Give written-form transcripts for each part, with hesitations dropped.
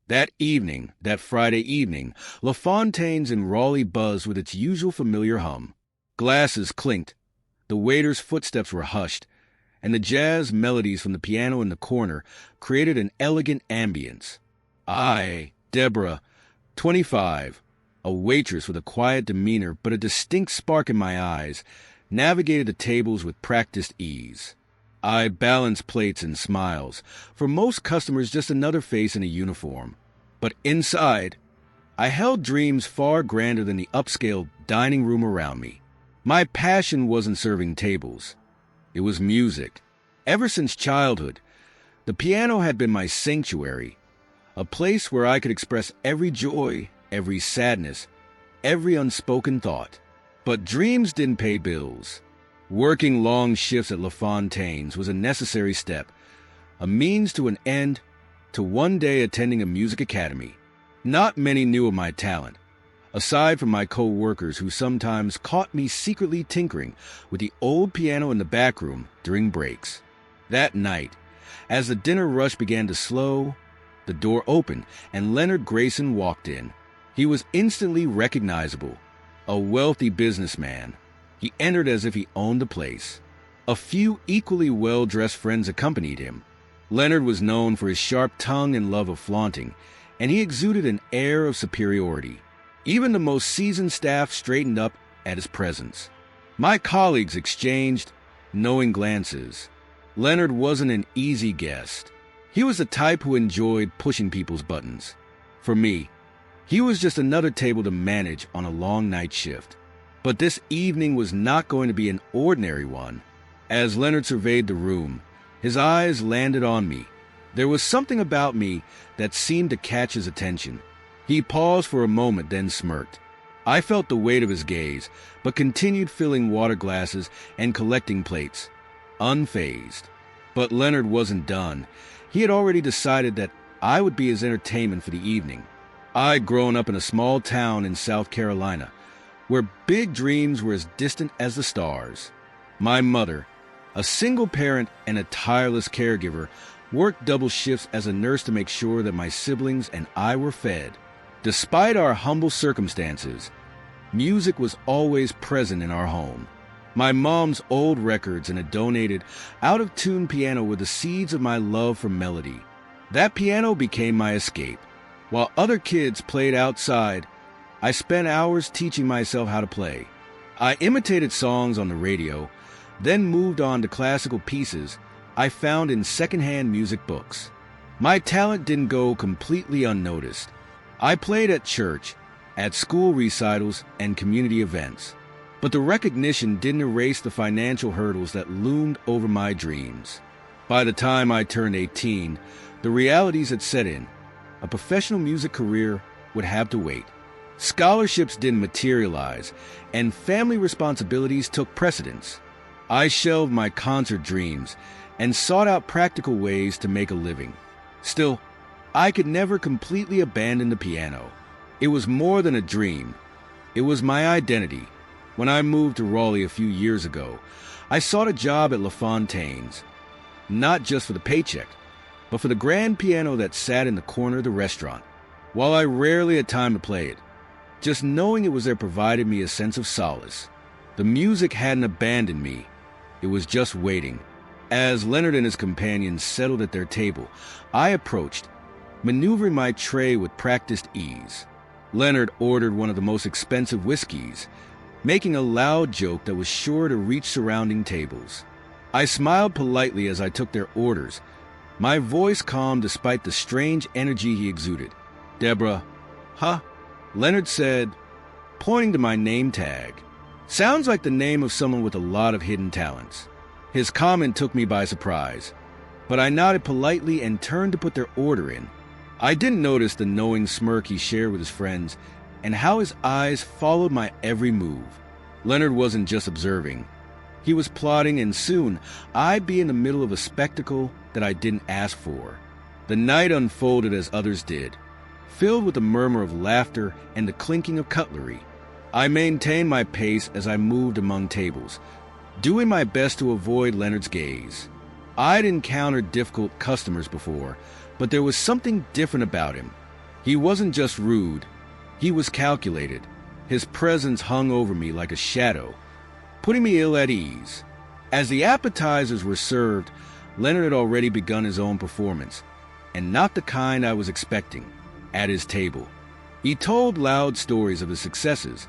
That evening, that Friday evening, LaFontaine's in Raleigh buzzed with its usual familiar hum. Glasses clinked, the waiter's footsteps were hushed, and the jazz melodies from the piano in the corner created an elegant ambience. I, Deborah, 25, a waitress with a quiet demeanor but a distinct spark in my eyes, navigated the tables with practiced ease. I balanced plates and smiles, for most customers just another face in a uniform. But inside, I held dreams far grander than the upscale dining room around me. My passion wasn't serving tables. It was music. Ever since childhood, the piano had been my sanctuary, a place where I could express every joy, every sadness, every unspoken thought. But dreams didn't pay bills. Working long shifts at LaFontaine's was a necessary step, a means to an end, to one day attending a music academy. Not many knew of my talent, aside from my co-workers who sometimes caught me secretly tinkering with the old piano in the back room during breaks. That night, as the dinner rush began to slow, the door opened and Leonard Grayson walked in. He was instantly recognizable, a wealthy businessman. He entered as if he owned the place. A few equally well-dressed friends accompanied him. Leonard was known for his sharp tongue and love of flaunting, and he exuded an air of superiority. Even the most seasoned staff straightened up at his presence. My colleagues exchanged knowing glances. Leonard wasn't an easy guest. He was the type who enjoyed pushing people's buttons. For me, he was just another table to manage on a long night shift. But this evening was not going to be an ordinary one. As Leonard surveyed the room, his eyes landed on me. There was something about me that seemed to catch his attention. He paused for a moment, then smirked. I felt the weight of his gaze, but continued filling water glasses and collecting plates, unfazed. But Leonard wasn't done. He had already decided that I would be his entertainment for the evening. I'd grown up in a small town in South Carolina, where big dreams were as distant as the stars. My mother, a single parent and a tireless caregiver, worked double shifts as a nurse to make sure that my siblings and I were fed. Despite our humble circumstances, music was always present in our home. My mom's old records and a donated, out-of-tune piano were the seeds of my love for melody. That piano became my escape. While other kids played outside, I spent hours teaching myself how to play. I imitated songs on the radio, then moved on to classical pieces I found in secondhand music books. My talent didn't go completely unnoticed. I played at church, at school recitals, and community events. But the recognition didn't erase the financial hurdles that loomed over my dreams. By the time I turned 18, the realities had set in. A professional music career would have to wait. Scholarships didn't materialize, and family responsibilities took precedence. I shelved my concert dreams and sought out practical ways to make a living. Still, I could never completely abandon the piano. It was more than a dream. It was my identity. When I moved to Raleigh a few years ago, I sought a job at LaFontaine's, not just for the paycheck, but for the grand piano that sat in the corner of the restaurant. While I rarely had time to play it, just knowing it was there provided me a sense of solace. The music hadn't abandoned me. It was just waiting. As Leonard and his companions settled at their table, I approached, maneuvering my tray with practiced ease. Leonard ordered one of the most expensive whiskeys, making a loud joke that was sure to reach surrounding tables. I smiled politely as I took their orders, my voice calm despite the strange energy he exuded. "Deborah, huh?" Leonard said, pointing to my name tag. "Sounds like the name of someone with a lot of hidden talents." His comment took me by surprise, but I nodded politely and turned to put their order in. I didn't notice the knowing smirk he shared with his friends and how his eyes followed my every move. Leonard wasn't just observing. He was plotting, and soon I'd be in the middle of a spectacle that I didn't ask for. The night unfolded as others did, filled with the murmur of laughter and the clinking of cutlery. I maintained my pace as I moved among tables, doing my best to avoid Leonard's gaze. I'd encountered difficult customers before, but there was something different about him. He wasn't just rude, he was calculated. His presence hung over me like a shadow, putting me ill at ease. As the appetizers were served, Leonard had already begun his own performance, and not the kind I was expecting, at his table. He told loud stories of his successes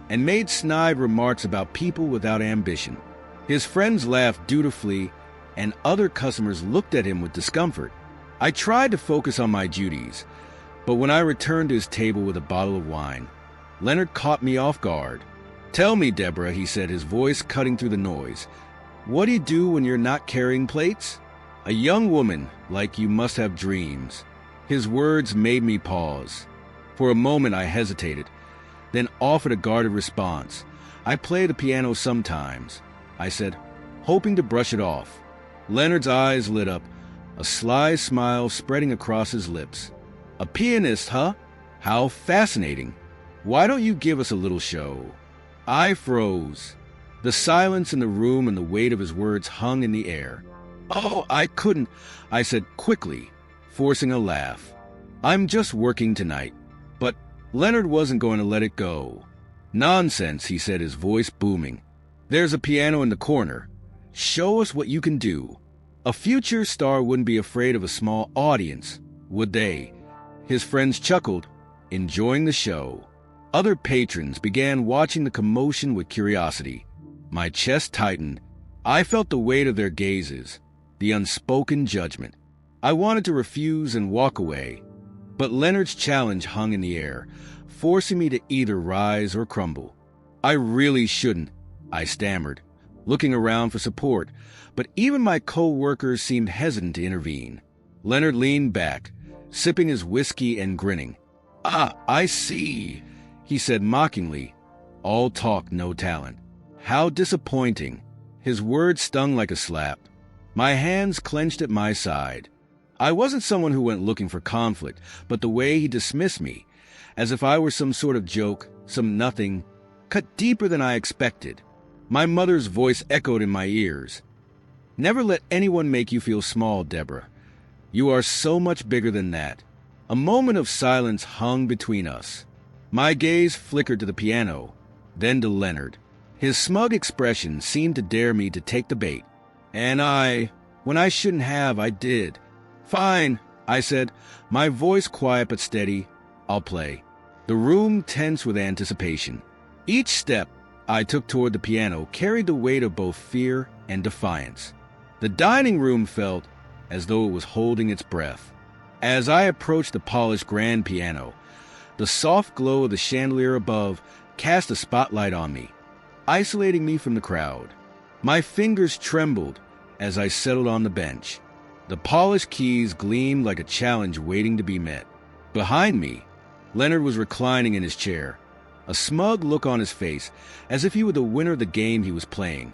and made snide remarks about people without ambition. His friends laughed dutifully, and other customers looked at him with discomfort. I tried to focus on my duties, but when I returned to his table with a bottle of wine, Leonard caught me off guard. "Tell me, Deborah," he said, his voice cutting through the noise, "what do you do when you're not carrying plates? A young woman like you must have dreams." His words made me pause. For a moment I hesitated, then offered a guarded response. "I play the piano sometimes," I said, hoping to brush it off. Leonard's eyes lit up, a sly smile spreading across his lips. "A pianist, huh? How fascinating. Why don't you give us a little show?" I froze. The silence in the room and the weight of his words hung in the air. "Oh, I couldn't," I said quickly, forcing a laugh. "I'm just working tonight." But Leonard wasn't going to let it go. "Nonsense," he said, his voice booming. "There's a piano in the corner. Show us what you can do." A future star wouldn't be afraid of a small audience, would they? His friends chuckled, enjoying the show. Other patrons began watching the commotion with curiosity. My chest tightened. I felt the weight of their gazes, the unspoken judgment. I wanted to refuse and walk away, but Leonard's challenge hung in the air, forcing me to either rise or crumble. "I really shouldn't," I stammered, looking around for support, but even my co-workers seemed hesitant to intervene. Leonard leaned back, sipping his whiskey and grinning. "Ah, I see," he said mockingly. "All talk, no talent. How disappointing." His words stung like a slap. My hands clenched at my side. I wasn't someone who went looking for conflict, but the way he dismissed me, as if I were some sort of joke, some nothing, cut deeper than I expected. My mother's voice echoed in my ears. "Never let anyone make you feel small, Deborah. You are so much bigger than that." A moment of silence hung between us. My gaze flickered to the piano, then to Leonard. His smug expression seemed to dare me to take the bait. And when I shouldn't have, I did. "Fine," I said, my voice quiet but steady. "I'll play." The room tensed with anticipation. Each step I took toward the piano carried the weight of both fear and defiance. The dining room felt as though it was holding its breath. As I approached the polished grand piano, the soft glow of the chandelier above cast a spotlight on me, isolating me from the crowd. My fingers trembled as I settled on the bench. The polished keys gleamed like a challenge waiting to be met. Behind me, Leonard was reclining in his chair, a smug look on his face, as if he were the winner of the game he was playing.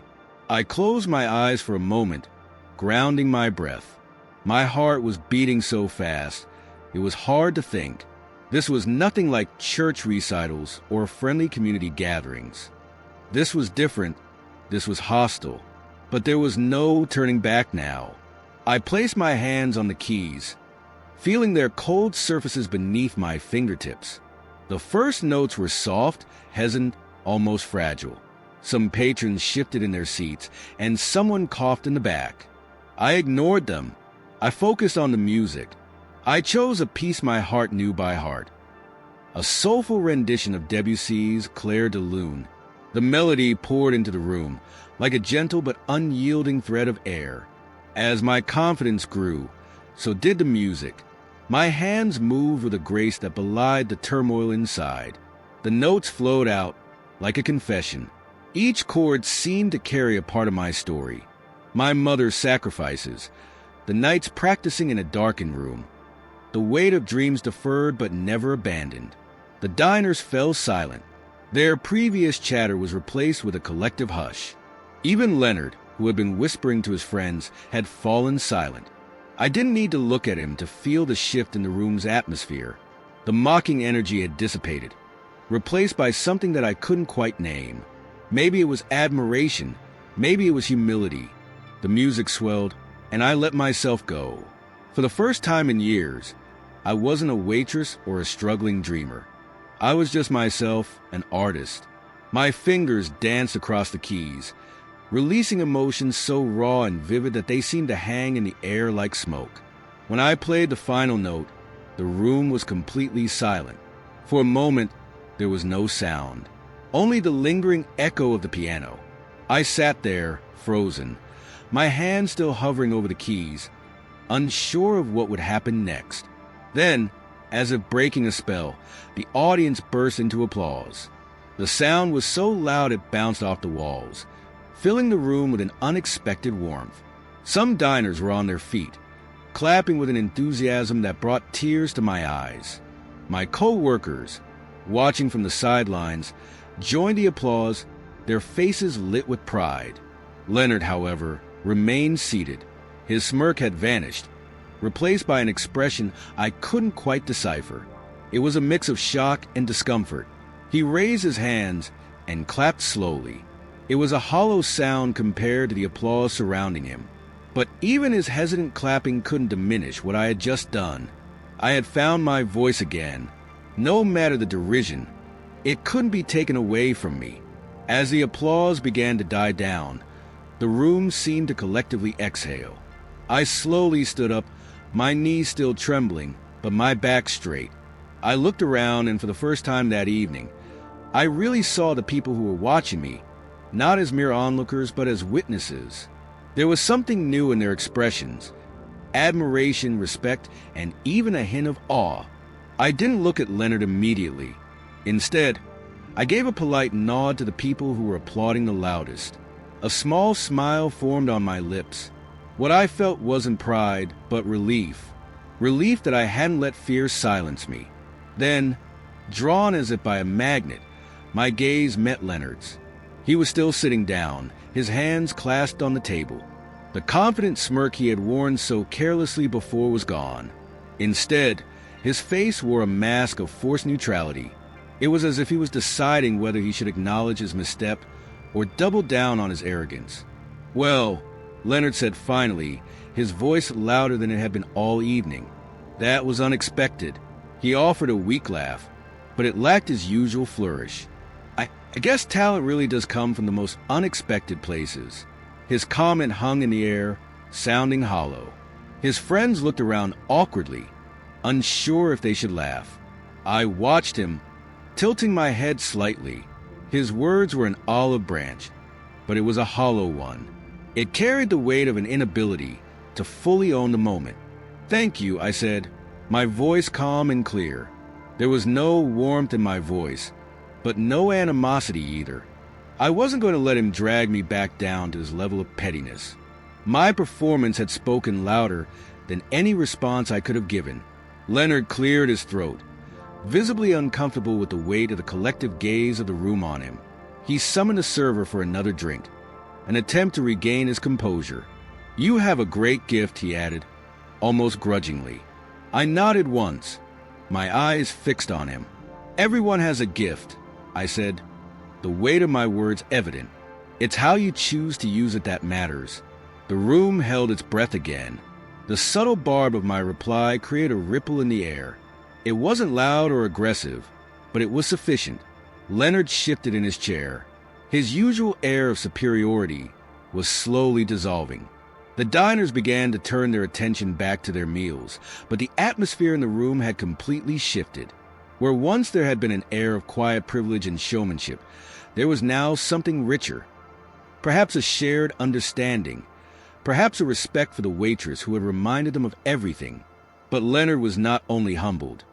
I closed my eyes for a moment, grounding my breath. My heart was beating so fast, it was hard to think. This was nothing like church recitals or friendly community gatherings. This was different. This was hostile. But there was no turning back now. I placed my hands on the keys, feeling their cold surfaces beneath my fingertips. The first notes were soft, hesitant, almost fragile. Some patrons shifted in their seats, and someone coughed in the back. I ignored them. I focused on the music. I chose a piece my heart knew by heart, a soulful rendition of Debussy's Clair de Lune. The melody poured into the room, like a gentle but unyielding thread of air. As my confidence grew, so did the music. My hands moved with a grace that belied the turmoil inside. The notes flowed out like a confession. Each chord seemed to carry a part of my story. My mother's sacrifices, the nights practicing in a darkened room, the weight of dreams deferred but never abandoned. The diners fell silent. Their previous chatter was replaced with a collective hush. Even Leonard, who had been whispering to his friends, had fallen silent. I didn't need to look at him to feel the shift in the room's atmosphere. The mocking energy had dissipated, replaced by something that I couldn't quite name. Maybe it was admiration, maybe it was humility. The music swelled, and I let myself go. For the first time in years, I wasn't a waitress or a struggling dreamer. I was just myself, an artist. My fingers danced across the keys, releasing emotions so raw and vivid that they seemed to hang in the air like smoke. When I played the final note, the room was completely silent. For a moment, there was no sound, only the lingering echo of the piano. I sat there, frozen, my hand still hovering over the keys, unsure of what would happen next. Then, as if breaking a spell, the audience burst into applause. The sound was so loud it bounced off the walls, filling the room with an unexpected warmth. Some diners were on their feet, clapping with an enthusiasm that brought tears to my eyes. My co-workers, watching from the sidelines, joined the applause, their faces lit with pride. Leonard, however, remained seated. His smirk had vanished, replaced by an expression I couldn't quite decipher. It was a mix of shock and discomfort. He raised his hands and clapped slowly. It was a hollow sound compared to the applause surrounding him. But even his hesitant clapping couldn't diminish what I had just done. I had found my voice again. No matter the derision, it couldn't be taken away from me. As the applause began to die down, the room seemed to collectively exhale. I slowly stood up, my knees still trembling, but my back straight. I looked around, and for the first time that evening, I really saw the people who were watching me, not as mere onlookers, but as witnesses. There was something new in their expressions, admiration, respect, and even a hint of awe. I didn't look at Leonard immediately. Instead, I gave a polite nod to the people who were applauding the loudest. A small smile formed on my lips. What I felt wasn't pride, but relief. Relief that I hadn't let fear silence me. Then, drawn as if by a magnet, my gaze met Leonard's. He was still sitting down, his hands clasped on the table. The confident smirk he had worn so carelessly before was gone. Instead, his face wore a mask of forced neutrality. It was as if he was deciding whether he should acknowledge his misstep or double down on his arrogance. "Well," Leonard said finally, his voice louder than it had been all evening. "That was unexpected." He offered a weak laugh, but it lacked his usual flourish. I guess talent really does come from the most unexpected places. His comment hung in the air, sounding hollow. His friends looked around awkwardly, unsure if they should laugh. I watched him, tilting my head slightly. His words were an olive branch, but it was a hollow one. It carried the weight of an inability to fully own the moment. "Thank you," I said, my voice calm and clear. There was no warmth in my voice, but no animosity either. I wasn't going to let him drag me back down to his level of pettiness. My performance had spoken louder than any response I could have given. Leonard cleared his throat, visibly uncomfortable with the weight of the collective gaze of the room on him. He summoned a server for another drink, an attempt to regain his composure. "You have a great gift," he added, almost grudgingly. I nodded once, my eyes fixed on him. "Everyone has a gift," I said, the weight of my words evident. "It's how you choose to use it that matters." The room held its breath again. The subtle barb of my reply created a ripple in the air. It wasn't loud or aggressive, but it was sufficient. Leonard shifted in his chair. His usual air of superiority was slowly dissolving. The diners began to turn their attention back to their meals, but the atmosphere in the room had completely shifted. Where once there had been an air of quiet privilege and showmanship, there was now something richer. Perhaps a shared understanding, perhaps a respect for the waitress who had reminded them of everything. But Leonard was not only humbled.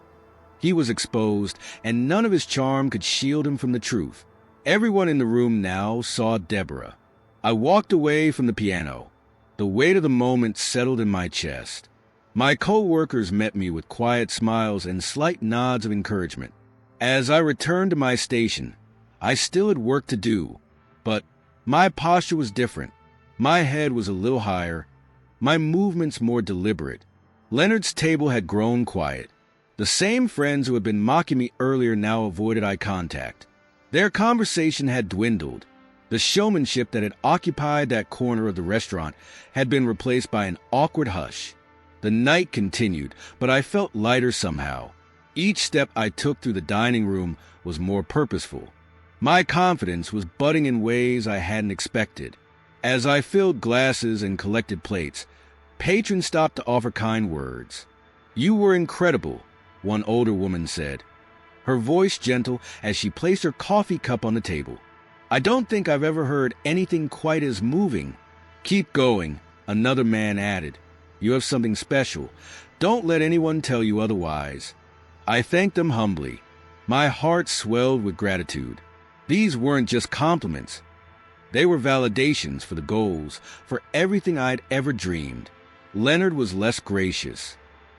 He was exposed, and none of his charm could shield him from the truth. Everyone in the room now saw Deborah. I walked away from the piano. The weight of the moment settled in my chest. My co-workers met me with quiet smiles and slight nods of encouragement. As I returned to my station, I still had work to do, but my posture was different. My head was a little higher, my movements more deliberate. Leonard's table had grown quiet. The same friends who had been mocking me earlier now avoided eye contact. Their conversation had dwindled. The showmanship that had occupied that corner of the restaurant had been replaced by an awkward hush. The night continued, but I felt lighter somehow. Each step I took through the dining room was more purposeful. My confidence was budding in ways I hadn't expected. As I filled glasses and collected plates, patrons stopped to offer kind words. "You were incredible," one older woman said, her voice gentle as she placed her coffee cup on the table. "I don't think I've ever heard anything quite as moving." "Keep going," another man added. "You have something special. Don't let anyone tell you otherwise." I thanked them humbly. My heart swelled with gratitude. These weren't just compliments. They were validations for the goals, for everything I'd ever dreamed. Leonard was less gracious.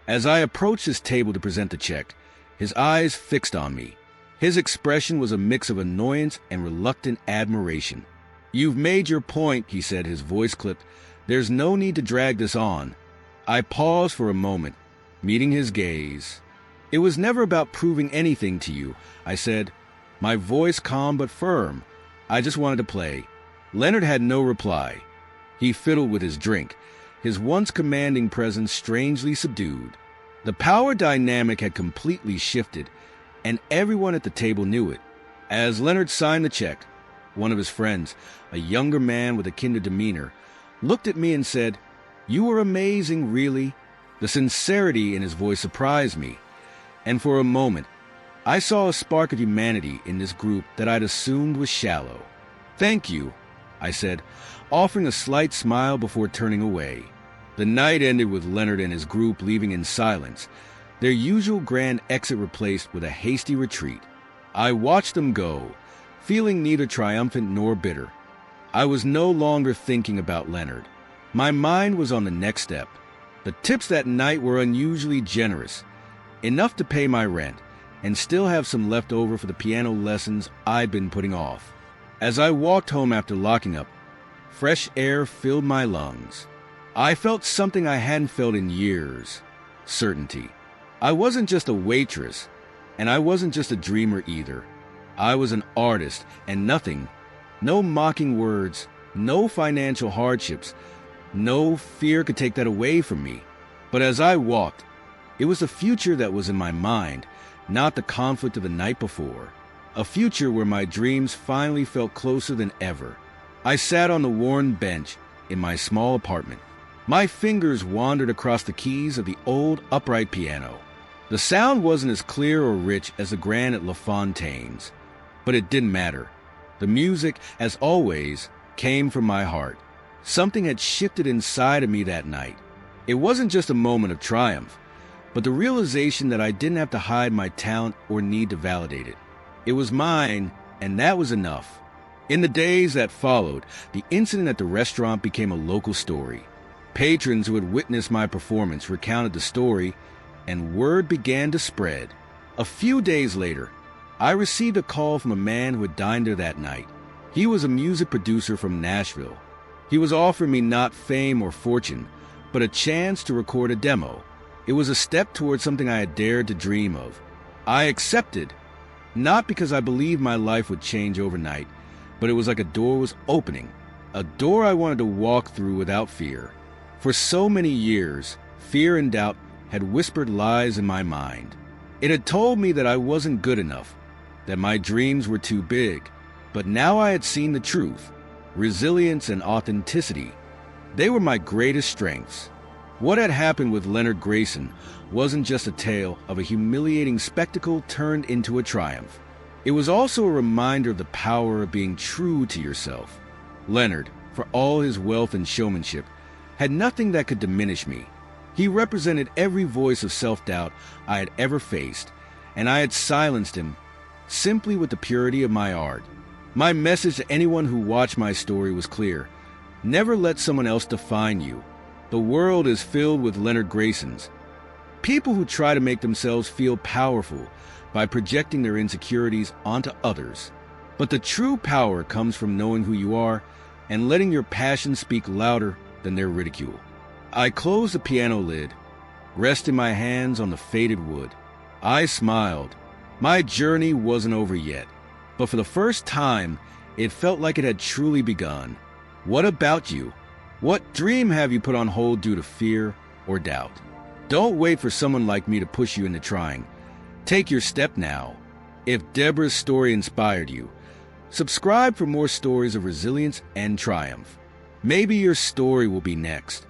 As I approached his table to present the check, his eyes fixed on me. His expression was a mix of annoyance and reluctant admiration. "You've made your point," he said, his voice clipped. "There's no need to drag this on." I paused for a moment, meeting his gaze. "It was never about proving anything to you," I said, my voice calm but firm. "I just wanted to play." Leonard had no reply. He fiddled with his drink, his once commanding presence strangely subdued. The power dynamic had completely shifted, and everyone at the table knew it. As Leonard signed the check, one of his friends, a younger man with a kinder demeanor, looked at me and said, "You were amazing, really." The sincerity in his voice surprised me, and for a moment, I saw a spark of humanity in this group that I'd assumed was shallow. "Thank you," I said, offering a slight smile before turning away. The night ended with Leonard and his group leaving in silence, their usual grand exit replaced with a hasty retreat. I watched them go, feeling neither triumphant nor bitter. I was no longer thinking about Leonard. My mind was on the next step. The tips that night were unusually generous, enough to pay my rent, and still have some left over for the piano lessons I'd been putting off. As I walked home after locking up, fresh air filled my lungs. I felt something I hadn't felt in years: certainty. I wasn't just a waitress, and I wasn't just a dreamer either. I was an artist, and nothing, no mocking words, no financial hardships, no fear could take that away from me. But as I walked, it was the future that was in my mind, not the conflict of the night before. A future where my dreams finally felt closer than ever. I sat on the worn bench in my small apartment. My fingers wandered across the keys of the old upright piano. The sound wasn't as clear or rich as the grand at LaFontaine's, but it didn't matter. The music, as always, came from my heart. Something had shifted inside of me that night. It wasn't just a moment of triumph, but the realization that I didn't have to hide my talent or need to validate it. It was mine, and that was enough. In the days that followed, the incident at the restaurant became a local story. Patrons who had witnessed my performance recounted the story, and word began to spread. A few days later, I received a call from a man who had dined there that night. He was a music producer from Nashville. He was offering me not fame or fortune, but a chance to record a demo. It was a step towards something I had dared to dream of. I accepted, not because I believed my life would change overnight, but it was like a door was opening, a door I wanted to walk through without fear. For so many years, fear and doubt had whispered lies in my mind. It had told me that I wasn't good enough, that my dreams were too big. But now I had seen the truth. Resilience and authenticity, they were my greatest strengths. What had happened with Leonard Grayson wasn't just a tale of a humiliating spectacle turned into a triumph. It was also a reminder of the power of being true to yourself. Leonard, for all his wealth and showmanship, had nothing that could diminish me. He represented every voice of self-doubt I had ever faced, and I had silenced him simply with the purity of my art. My message to anyone who watched my story was clear: never let someone else define you. The world is filled with Leonard Graysons, people who try to make themselves feel powerful by projecting their insecurities onto others. But the true power comes from knowing who you are and letting your passion speak louder than their ridicule. I closed the piano lid, resting my hands on the faded wood. I smiled. My journey wasn't over yet, but for the first time, it felt like it had truly begun. What about you? What dream have you put on hold due to fear or doubt? Don't wait for someone like me to push you into trying. Take your step now. If Deborah's story inspired you, subscribe for more stories of resilience and triumph. Maybe your story will be next.